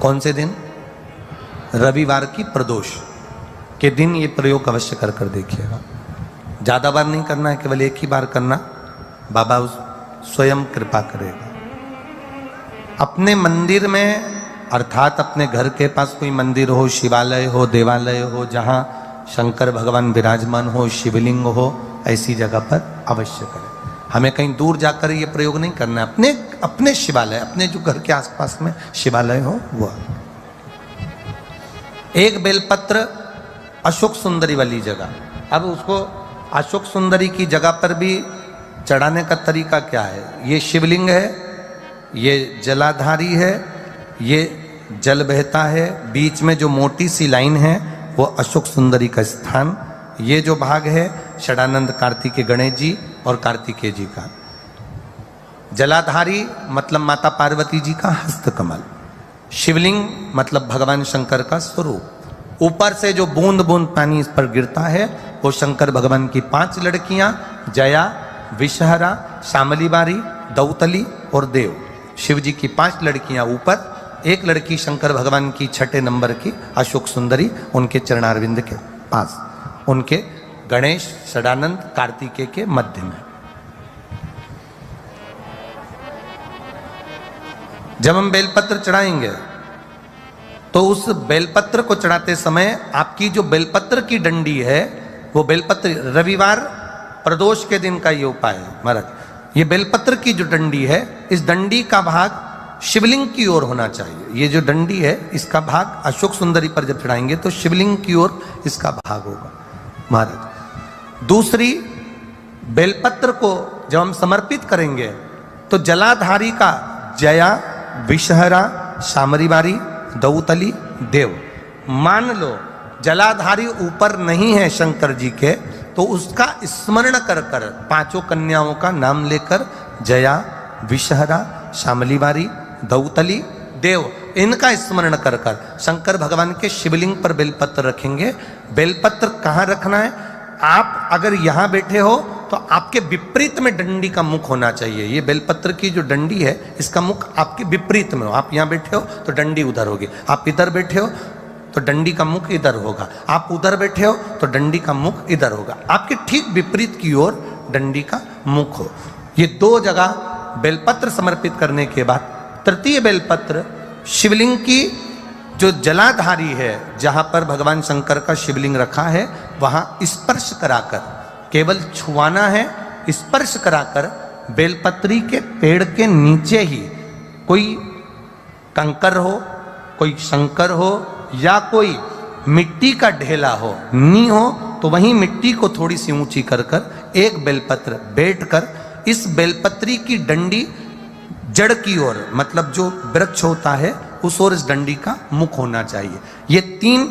कौन से दिन? रविवार की प्रदोष के दिन ये प्रयोग अवश्य कर कर देखिएगा। ज़्यादा बार नहीं करना है, केवल एक ही बार करना, बाबा स्वयं कृपा करेगा। अपने मंदिर में अर्थात अपने घर के पास कोई मंदिर हो, शिवालय हो, देवालय हो, जहाँ शंकर भगवान विराजमान हो, शिवलिंग हो, ऐसी जगह पर अवश्य करें। हमें कहीं दूर जाकर ये प्रयोग नहीं करना है, अपने अपने शिवालय, अपने जो घर के आसपास में शिवालय हो वो। एक बेलपत्र अशोक सुंदरी वाली जगह, अब उसको अशोक सुंदरी की जगह पर भी चढ़ाने का तरीका क्या है? ये शिवलिंग है, ये जलाधारी है, ये जल बहता है, बीच में जो मोटी सी लाइन है वो अशोक सुंदरी का स्थान, ये जो भाग है षडानंद कार्तिकेय गणेश जी और कार्तिकेय जी का। जलाधारी मतलब माता पार्वती जी का हस्त कमल, शिवलिंग मतलब भगवान शंकर का स्वरूप। ऊपर से जो बूंद बूंद पानी इस पर गिरता है वो शंकर भगवान की 5 लड़कियां, जया, विषहरा, शामलीबारी, दौतली और देव। शिव जी की 5 लड़कियां ऊपर, एक लड़की शंकर भगवान की 6 नंबर की अशोक सुंदरी उनके चरणारविंद के पास, उनके गणेश षडानंद कार्तिकेय के मध्य में। जब हम बेलपत्र चढ़ाएंगे तो उस बेलपत्र को चढ़ाते समय आपकी जो बेलपत्र की डंडी है वो बेलपत्र, रविवार प्रदोष के दिन का ये उपाय है महाराज, ये बेलपत्र की जो डंडी है इस डंडी का भाग शिवलिंग की ओर होना चाहिए। ये जो डंडी है इसका भाग अशोक सुंदरी पर जब चढ़ाएंगे तो शिवलिंग की ओर इसका भाग होगा महाराज। दूसरी, बेलपत्र को जब हम समर्पित करेंगे तो जलाधारी का जया, विषहरा, शामरीबारी, दौतली, देव। मान लो जलाधारी ऊपर नहीं है शंकर जी के, तो उसका स्मरण कर कर 5 कन्याओं का नाम लेकर जया, विषहरा, शामलीबारी, दौतली, देव, इनका स्मरण कर कर शंकर भगवान के शिवलिंग पर बेलपत्र रखेंगे। बेलपत्र कहाँ रखना है? आप अगर यहाँ बैठे हो तो आपके विपरीत में डंडी का मुख होना चाहिए। ये बेलपत्र की जो डंडी है इसका मुख आपके विपरीत में हो। आप यहाँ बैठे हो तो डंडी उधर होगी, आप इधर बैठे हो तो डंडी का मुख इधर होगा, आप उधर बैठे हो तो डंडी का मुख इधर होगा, आपके ठीक विपरीत की ओर डंडी का मुख हो। ये 2 जगह बेलपत्र समर्पित करने के बाद तृतीय बेलपत्र शिवलिंग की जो जलाधारी है, जहां पर भगवान शंकर का शिवलिंग रखा है वहां स्पर्श कराकर, केवल छुआना है, स्पर्श कराकर बेलपत्री के पेड़ के नीचे ही कोई कंकर हो, कोई शंकर हो या कोई मिट्टी का ढेला हो, नी हो, तो वहीं मिट्टी को थोड़ी सी ऊंची कर कर एक बेलपत्र बैठकर इस बेलपत्री की डंडी जड़ की ओर, मतलब जो वृक्ष होता है उस ओर इस डंडी का मुख होना चाहिए। ये 3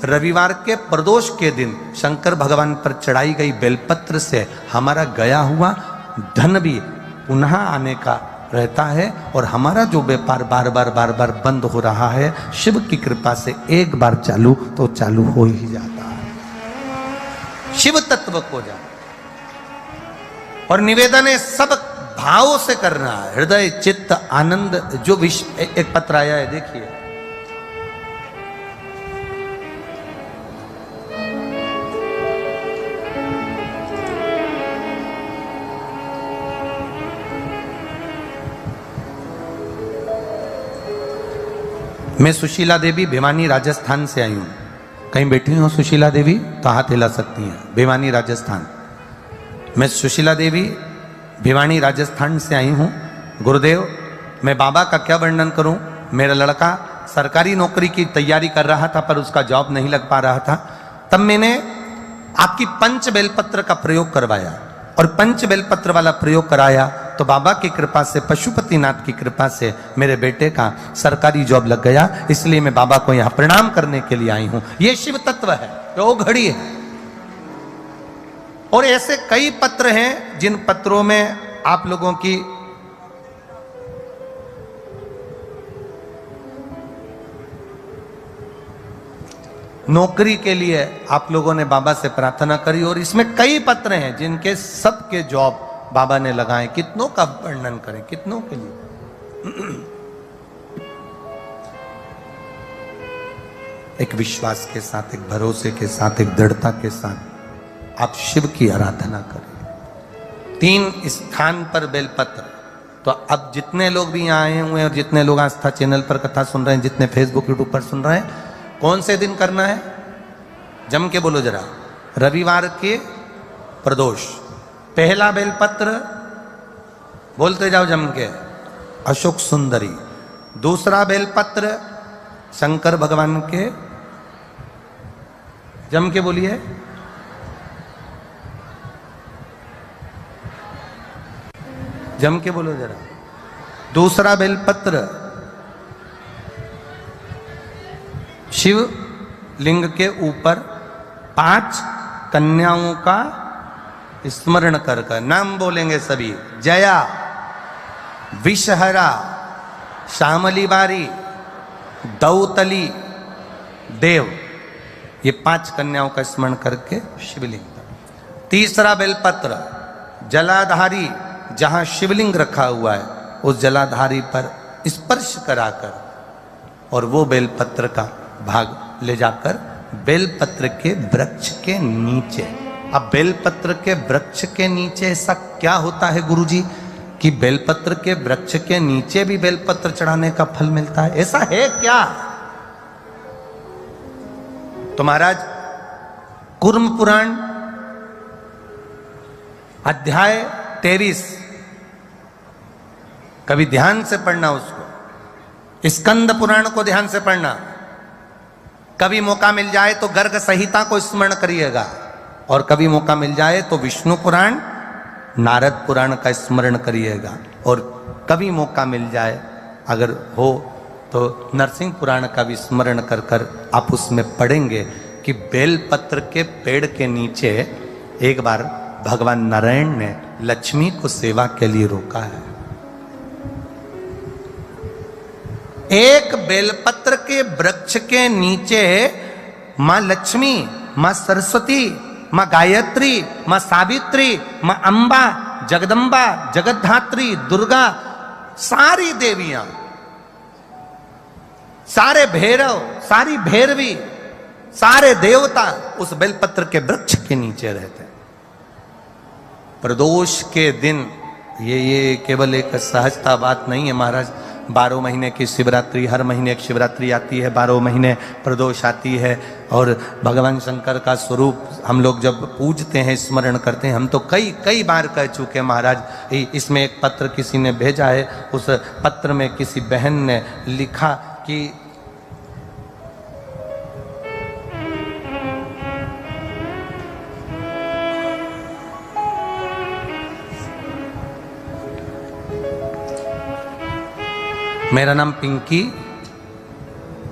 रविवार के प्रदोष के दिन शंकर भगवान पर चढ़ाई गई बेलपत्र से हमारा गया हुआ धन भी पुनः आने का रहता है और हमारा जो व्यापार बार बार बंद हो रहा है शिव की कृपा से एक बार चालू तो चालू हो ही जाता है, शिव तत्व को जाना। और निवेदन है सब भाव से करना है, हृदय चित्त आनंद। जो एक पत्र आया है देखिए, मैं सुशीला देवी भिवानी राजस्थान से आई हूं। कहीं बैठी हो सुशीला देवी तो हाथ हिला सकती हैं। भिवानी राजस्थान, मैं सुशीला देवी भिवानी राजस्थान से आई हूँ। गुरुदेव, मैं बाबा का क्या वर्णन करूँ। मेरा लड़का सरकारी नौकरी की तैयारी कर रहा था पर उसका जॉब नहीं लग पा रहा था। तब मैंने आपकी पंच बेलपत्र का प्रयोग करवाया और पंच बेलपत्र वाला प्रयोग कराया तो बाबा की कृपा से, पशुपतिनाथ की कृपा से मेरे बेटे का सरकारी जॉब लग गया। इसलिए मैं बाबा को यहाँ प्रणाम करने के लिए आई हूँ। ये शिव तत्व है, वो घड़ी है। और ऐसे कई पत्र हैं जिन पत्रों में आप लोगों की नौकरी के लिए आप लोगों ने बाबा से प्रार्थना करी और इसमें कई पत्र हैं जिनके सबके जॉब बाबा ने लगाए। कितनों का वर्णन करें, कितनों के लिए। एक विश्वास के साथ, एक भरोसे के साथ, एक दृढ़ता के साथ आप शिव की आराधना करें। 3 स्थान पर बेलपत्र। तो अब जितने लोग भी यहाँ आए हुए हैं और जितने लोग आस्था चैनल पर कथा सुन रहे हैं, जितने फेसबुक यूट्यूब पर सुन रहे हैं, कौन से दिन करना है? जम के बोलो जरा। रविवार के प्रदोष। पहला बेलपत्र बोलते जाओ जम के, अशोक सुंदरी। दूसरा बेलपत्र शंकर भगवान के, जम के बोलिए, जम के बोलो जरा। दूसरा बेलपत्र शिव लिंग के ऊपर 5 कन्याओं का स्मरण कर कर नाम बोलेंगे सभी। जया, विषहरा, श्यामली बारी, दौतली, देव, ये 5 कन्याओं का स्मरण करके शिवलिंग पर। तीसरा बेलपत्र जलाधारी, जहां शिवलिंग रखा हुआ है उस जलाधारी पर स्पर्श कराकर और वो बेलपत्र का भाग ले जाकर बेलपत्र के वृक्ष के नीचे। अब बेलपत्र के वृक्ष के नीचे ऐसा क्या होता है गुरुजी कि बेलपत्र के वृक्ष के नीचे भी बेलपत्र चढ़ाने का फल मिलता है? ऐसा है क्या? तो महाराज कूर्म पुराण अध्याय 23 कभी ध्यान से पढ़ना उसको। स्कंद पुराण को ध्यान से पढ़ना। कभी मौका मिल जाए तो गर्ग संहिता को स्मरण करिएगा, और कभी मौका मिल जाए तो विष्णु पुराण, नारद पुराण का स्मरण करिएगा, और कभी मौका मिल जाए अगर हो तो नरसिंह पुराण का भी स्मरण कर कर आप उसमें पढ़ेंगे कि बेलपत्र के पेड़ के नीचे एक बार भगवान नारायण ने लक्ष्मी को सेवा के लिए रोका है। एक बेलपत्र के वृक्ष के नीचे मां लक्ष्मी, मां सरस्वती, मां गायत्री, मां सावित्री, मां अंबा, जगदम्बा, जगद्धात्री, दुर्गा, सारी देवियां, सारे भैरव, सारी भैरवी, सारे देवता उस बेलपत्र के वृक्ष के नीचे रहते हैं। प्रदोष के दिन ये केवल एक सहजता बात नहीं है महाराज। 12 महीने की शिवरात्रि, हर महीने एक शिवरात्रि आती है, 12 महीने प्रदोष आती है, और भगवान शंकर का स्वरूप हम लोग जब पूजते हैं, स्मरण करते हैं, हम तो कई बार कह चुके हैं महाराज। इसमें एक पत्र किसी ने भेजा है, उस पत्र में किसी बहन ने लिखा कि मेरा नाम पिंकी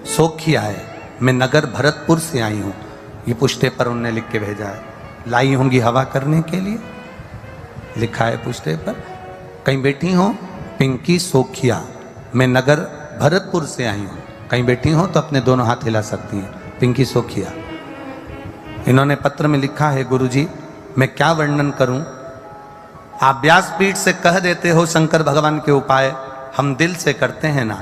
सोखिया है, मैं नगर भरतपुर से आई हूँ। ये पुष्टे पर उन्होंने लिख के भेजा है, लाई होंगी हवा करने के लिए, लिखा है पुष्टे पर। कहीं बैठी हो पिंकी सोखिया, मैं नगर भरतपुर से आई हूँ। कहीं बैठी हो तो अपने दोनों हाथ हिला सकती हैं, पिंकी सोखिया। इन्होंने पत्र में लिखा है, गुरुजी मैं क्या वर्णन करूं, आप व्यासपीठ से कह देते हो शंकर भगवान के उपाय, हम दिल से करते हैं ना।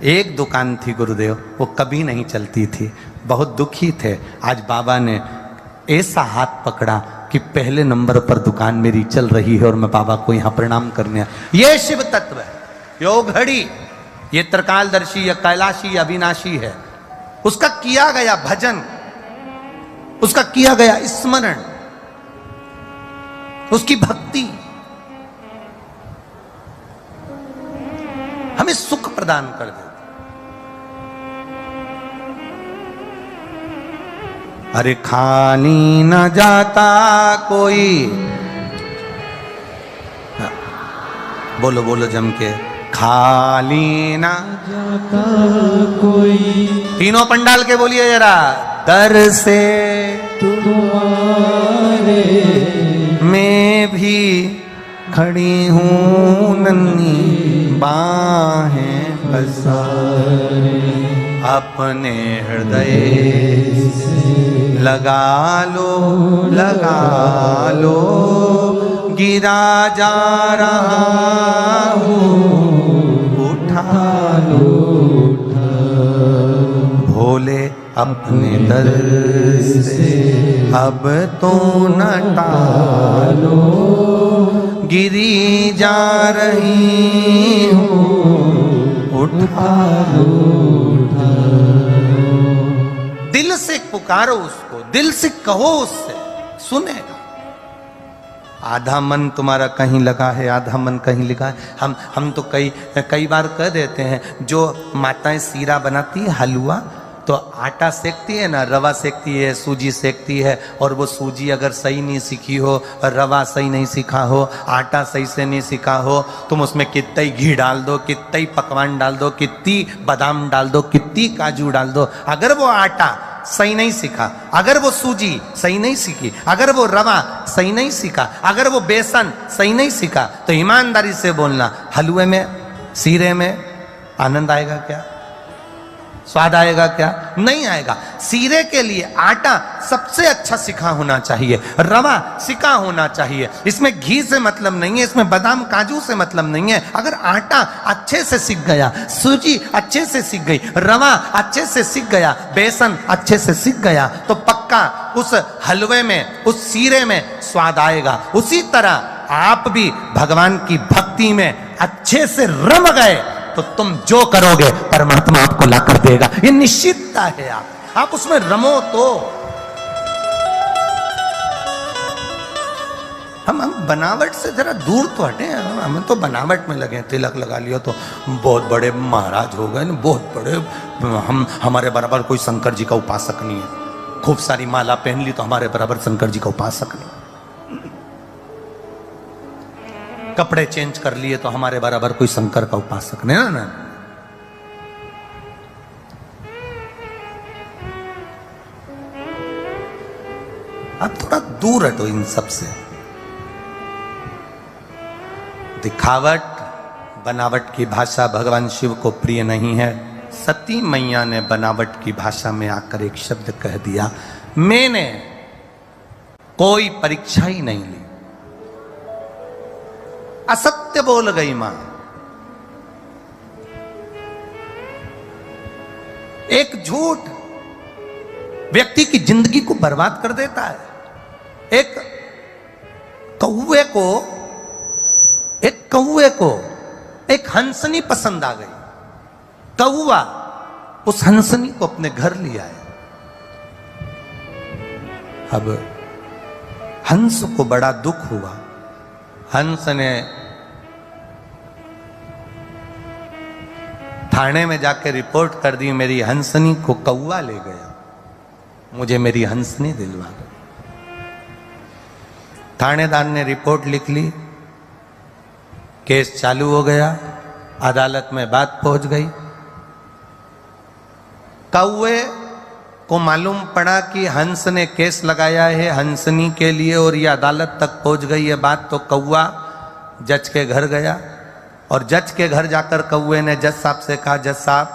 एक दुकान थी गुरुदेव, वो कभी नहीं चलती थी, बहुत दुखी थे। आज बाबा ने ऐसा हाथ पकड़ा कि पहले नंबर पर दुकान मेरी चल रही है और मैं बाबा को यहाँ प्रणाम करने आया। ये शिव तत्व है, यो घड़ी, ये त्रिकालदर्शी या कैलाशी या अविनाशी है। उसका किया गया भजन, उसका किया गया स्मरण, उसकी भक्ति हमें सुख प्रदान कर देती। अरे खाली न जाता कोई, बोलो बोलो जम के, खाली न जाता कोई। तीनों पंडाल के बोलिए जरा, दर से तुम्हारे मैं भी खड़ी हूँ नन्ही बाहें पसारे, अपने हृदय लगा लो, गिरा जा रहा हूँ, उठा लो, बोले अपने दर से अब तो न टालो, गिरी जा रही हूँ उठा लो। दिल से पुकारो उसको, दिल से कहो उससे, सुनेगा। आधा मन तुम्हारा कहीं लगा है, आधा मन कहीं लगा है। हम तो कई बार कह देते हैं, जो माताएं सीरा बनाती है हलवा, तो आटा सेकती है ना, रवा सेकती है, सूजी सेकती है, और वो सूजी अगर सही नहीं सीखी हो, रवा सही नहीं सीखा हो, आटा सही से नहीं सीखा हो, तुम उसमें कितना ही घी डाल दो, कितना ही पकवान डाल दो, कितनी बादाम डाल दो, कितनी काजू डाल दो, अगर वो आटा सही नहीं सीखा, अगर वो सूजी सही नहीं सीखी, अगर वो रवा सही नहीं सीखा, अगर वो बेसन सही नहीं सीखा, तो ईमानदारी से बोलना, हलवे में, सीरे में आनंद आएगा क्या? स्वाद आएगा क्या? नहीं आएगा। सीरे के लिए आटा सबसे अच्छा सिखा होना चाहिए, रवा सिखा होना चाहिए। इसमें घी से मतलब नहीं है, इसमें बादाम काजू से मतलब नहीं है। अगर आटा अच्छे से सीख गया, सूजी अच्छे से सीख गई, रवा अच्छे से सीख गया, बेसन अच्छे से सीख गया, तो पक्का उस हलवे में, उस सीरे में स्वाद आएगा। उसी तरह आप भी भगवान की भक्ति में अच्छे से रम गए तो तुम जो करोगे परमात्मा आपको लाकर देगा, ये निश्चितता है। आप उसमें रमो तो। हम बनावट से जरा दूर तो हटे, हम तो बनावट में लगे। तिलक लगा लियो तो बहुत बड़े महाराज हो गए, बहुत बड़े, हमारे बराबर कोई शंकर जी का उपासक नहीं है। खूब सारी माला पहन ली तो हमारे बराबर शंकर जी का उपासक नहीं। कपड़े चेंज कर लिए तो हमारे बराबर कोई शंकर का उपासक नहीं ना। अब थोड़ा दूर हटो इन सब से। दिखावट, बनावट की भाषा भगवान शिव को प्रिय नहीं है। सती मैया ने बनावट की भाषा में आकर एक शब्द कह दिया, मैंने कोई परीक्षा ही नहीं ली। असत्य बोल गई मां। एक झूठ व्यक्ति की जिंदगी को बर्बाद कर देता है। एक कौवे को एक हंसनी पसंद आ गई। कौवा उस हंसनी को अपने घर लिया है। अब हंस को बड़ा दुख हुआ। हंस ने थाने में जाके रिपोर्ट कर दी, मेरी हंसनी को कौवा ले गया, मुझे मेरी हंसनी दिलवा दो। थानेदार ने रिपोर्ट लिख ली, केस चालू हो गया, अदालत में बात पहुंच गई। कौवे को मालूम पड़ा कि हंस ने केस लगाया है हंसनी के लिए और ये अदालत तक पहुंच गई है बात, तो कौवा जज के घर गया और जज के घर जाकर कौवे ने जज साहब से कहा, जज साहब,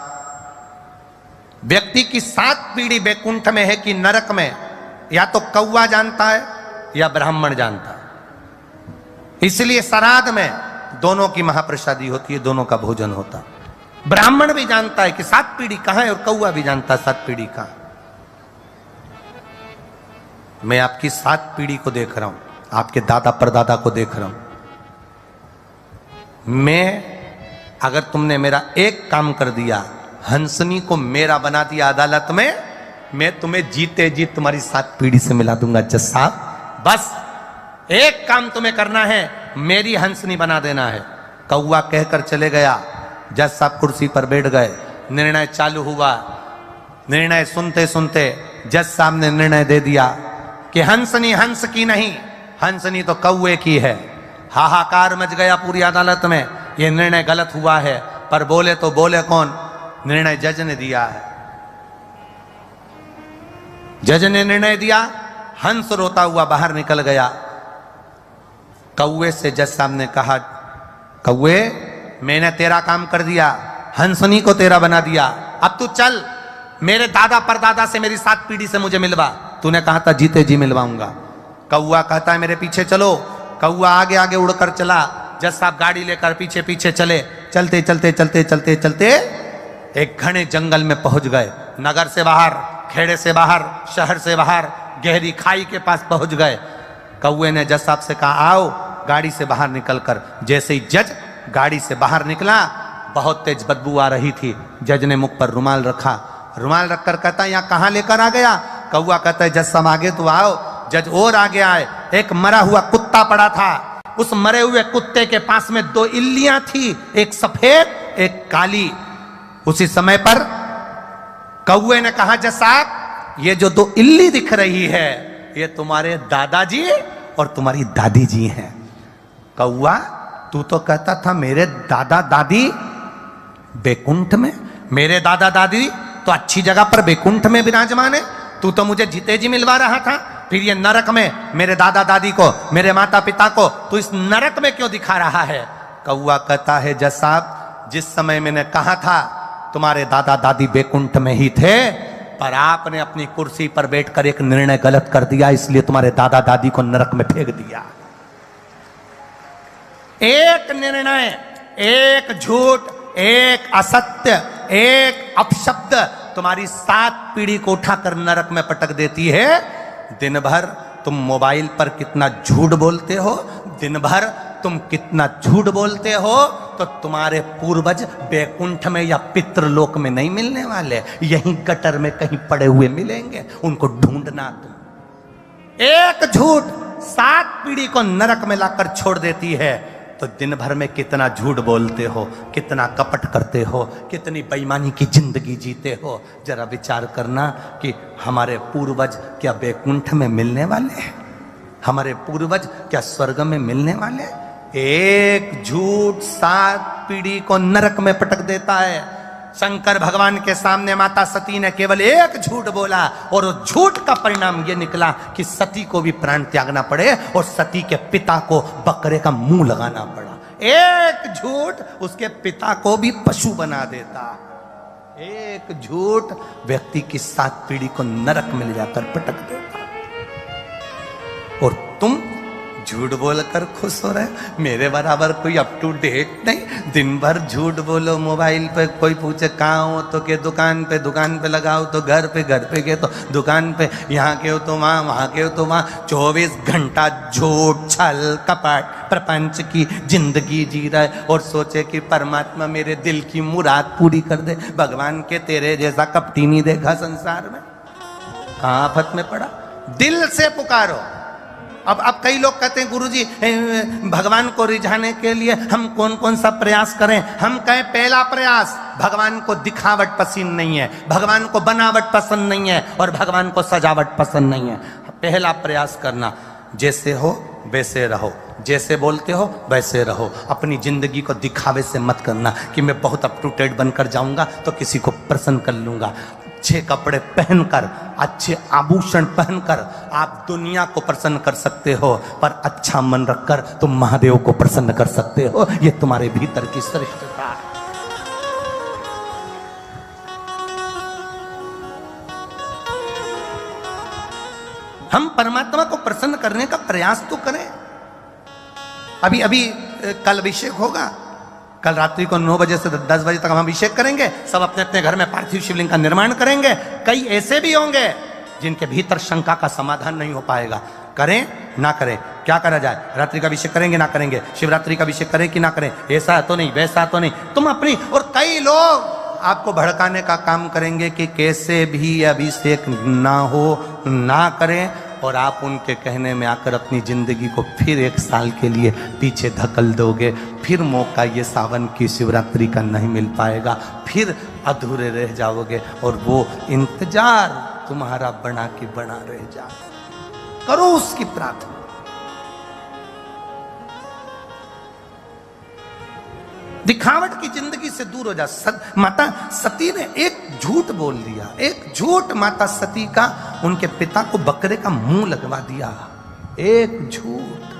व्यक्ति की 7 पीढ़ी बैकुंठ में है कि नरक में, या तो कौवा जानता है या ब्राह्मण जानता है। इसलिए श्राद्ध में दोनों की महाप्रसादी होती है, दोनों का भोजन होता। ब्राह्मण भी जानता है कि 7 पीढ़ी कहां है और कौवा भी जानता है 7 पीढ़ी कहां। मैं आपकी 7 पीढ़ी को देख रहा हूं, आपके दादा परदादा को देख रहा हूं। मैं, अगर तुमने मेरा एक काम कर दिया, हंसनी को मेरा बना दिया अदालत में, मैं तुम्हें जीते जी तुम्हारी 7 पीढ़ी से मिला दूंगा। जज साहब, बस एक काम तुम्हें करना है, मेरी हंसनी बना देना है। कौवा कहकर चले गया। जज साहब कुर्सी पर बैठ गए, निर्णय चालू हुआ। निर्णय सुनते सुनते जज साहब ने निर्णय दे दिया कि हंसनी हंस की नहीं, हंसनी तो कौवे की है। हाहाकार मच गया पूरी अदालत में, यह निर्णय गलत हुआ है। पर बोले तो बोले कौन? निर्णय जज ने दिया है। जज ने निर्णय दिया, हंस रोता हुआ बाहर निकल गया। कौवे से जज साहब ने कहा, कौवे, मैंने तेरा काम कर दिया, हंसनी को तेरा बना दिया, अब तू चल, मेरे दादा परदादा से मेरी 7 पीढ़ी से मुझे मिलवा। तूने कहा था जीते जी मिलवाऊंगा। कौवा कहता है मेरे पीछे चलो। कौवा आगे आगे उड़कर चला। जज साहब गाड़ी लेकर पीछे पीछे चले। चलते चलते चलते चलते चलते एक घने जंगल में पहुंच गए। नगर से बाहर, खेड़े से बाहर, शहर से बाहर, गहरी खाई के पास पहुंच गए। कौए ने जज साहब से कहा आओ गाड़ी से बाहर निकल कर। जैसे ही जज गाड़ी से बाहर निकला, बहुत तेज बदबू आ रही थी। जज ने मुख पर रुमाल रखा, रुमाल रखकर कहता यहाँ कहाँ लेकर आ गया? कौआ कहता है जज साहब आगे तो आओ। जज और आगे आए, एक मरा हुआ कुत्ता पड़ा था। उस मरे हुए कुत्ते के पास में 2 इल्लियां थी, एक सफेद एक काली। उसी समय पर कौए ने कहा जज साहब ये जो 2 इल्ली दिख रही है ये तुम्हारे दादाजी और तुम्हारी दादी जी हैं। कौआ तू तो कहता था मेरे दादा दादी बैकुंठ में, मेरे दादा दादी तो अच्छी जगह पर बैकुंठ में विराजमान है। तू तो मुझे जीते जी मिलवा रहा था, फिर ये नरक में मेरे दादा दादी को, मेरे माता पिता को तू इस नरक में क्यों दिखा रहा है? कौआ कहता है जज साहब जिस समय मैंने कहा था तुम्हारे दादा दादी बैकुंठ में ही थे, पर आपने अपनी कुर्सी पर बैठकर एक निर्णय गलत कर दिया, इसलिए तुम्हारे दादा दादी को नरक में फेंक दिया। एक निर्णय, एक झूठ, एक असत्य, एक अपशब्द तुम्हारी 7 पीढ़ी को उठाकर नरक में पटक देती है। दिन भर तुम मोबाइल पर कितना झूठ बोलते हो, दिन भर तुम कितना झूठ बोलते हो, तो तुम्हारे पूर्वज बैकुंठ में या पितृलोक में नहीं मिलने वाले, यहीं गटर में कहीं पड़े हुए मिलेंगे, उनको ढूंढना। तुम एक झूठ 7 पीढ़ी को नरक में लाकर छोड़ देती है। तो दिन भर में कितना झूठ बोलते हो, कितना कपट करते हो, कितनी बेईमानी की जिंदगी जीते हो। जरा विचार करना कि हमारे पूर्वज क्या बैकुंठ में मिलने वाले हैं? हमारे पूर्वज क्या स्वर्ग में मिलने वाले हैं? एक झूठ 7 पीढ़ी को नरक में पटक देता है। शंकर भगवान के सामने माता सती ने केवल एक झूठ बोला और उस झूठ का परिणाम यह निकला कि सती को भी प्राण त्यागना पड़े और सती के पिता को बकरे का मुंह लगाना पड़ा। एक झूठ उसके पिता को भी पशु बना देता। एक झूठ व्यक्ति की 7 पीढ़ी को नरक में ले जाकर पटक देता। और तुम झूठ बोलकर खुश हो रहे, मेरे बराबर कोई अप टू डेट नहीं। दिन भर झूठ बोलो मोबाइल पे, कोई पूछे कहाँ हो तो के दुकान पे लगाओ तो घर पे के तो दुकान पे, यहाँ के हो तो वहाँ के हो तो वहाँ। 24 घंटा झूठ, छल, कपट, प्रपंच की जिंदगी जी रहा है और सोचे कि परमात्मा मेरे दिल की मुराद पूरी कर दे। भगवान के तेरे जैसा कपटी नहीं देखा संसार में। कहाँ आफत में पड़ा? दिल से पुकारो। अब कई लोग कहते हैं गुरुजी भगवान को रिझाने के लिए हम कौन कौन सा प्रयास करें? हम कहें पहला प्रयास, भगवान को दिखावट पसंद नहीं है, भगवान को बनावट पसंद नहीं है और भगवान को सजावट पसंद नहीं है। पहला प्रयास करना, जैसे हो वैसे रहो, जैसे बोलते हो वैसे रहो। अपनी जिंदगी को दिखावे से मत करना कि मैं बहुत अप टू डेट बनकर जाऊंगा तो किसी को प्रसन्न कर लूंगा। अच्छे कपड़े पहनकर, अच्छे आभूषण पहनकर आप दुनिया को प्रसन्न कर सकते हो, पर अच्छा मन रखकर तुम महादेव को प्रसन्न कर सकते हो। ये तुम्हारे भीतर की श्रेष्ठता है। हम परमात्मा को प्रसन्न करने का प्रयास तो करें। अभी कल अभिषेक होगा, कल रात्रि को 9 बजे से 10 बजे तक हम अभिषेक करेंगे। सब अपने अपने घर में पार्थिव शिवलिंग का निर्माण करेंगे। कई ऐसे भी होंगे जिनके भीतर शंका का समाधान नहीं हो पाएगा। करें ना करें, क्या करा जाए? रात्रि का अभिषेक करेंगे ना करेंगे? शिवरात्रि का अभिषेक करें कि ना करें? ऐसा तो नहीं, वैसा तो नहीं। तुम अपनी, और कई लोग आपको भड़काने का काम करेंगे कि कैसे भी अभिषेक ना हो, ना करें, और आप उनके कहने में आकर अपनी जिंदगी को फिर 1 साल के लिए पीछे धकल दोगे। फिर मौका ये सावन की शिवरात्रि का नहीं मिल पाएगा, फिर अधूरे रह जाओगे और वो इंतजार तुम्हारा बना के बना रह जा। करो उसकी प्रार्थना। दिखावट की जिंदगी से दूर हो जा। माता सती ने एक झूठ बोल दिया, एक झूठ माता सती का उनके पिता को बकरे का मुंह लगवा दिया। एक झूठ।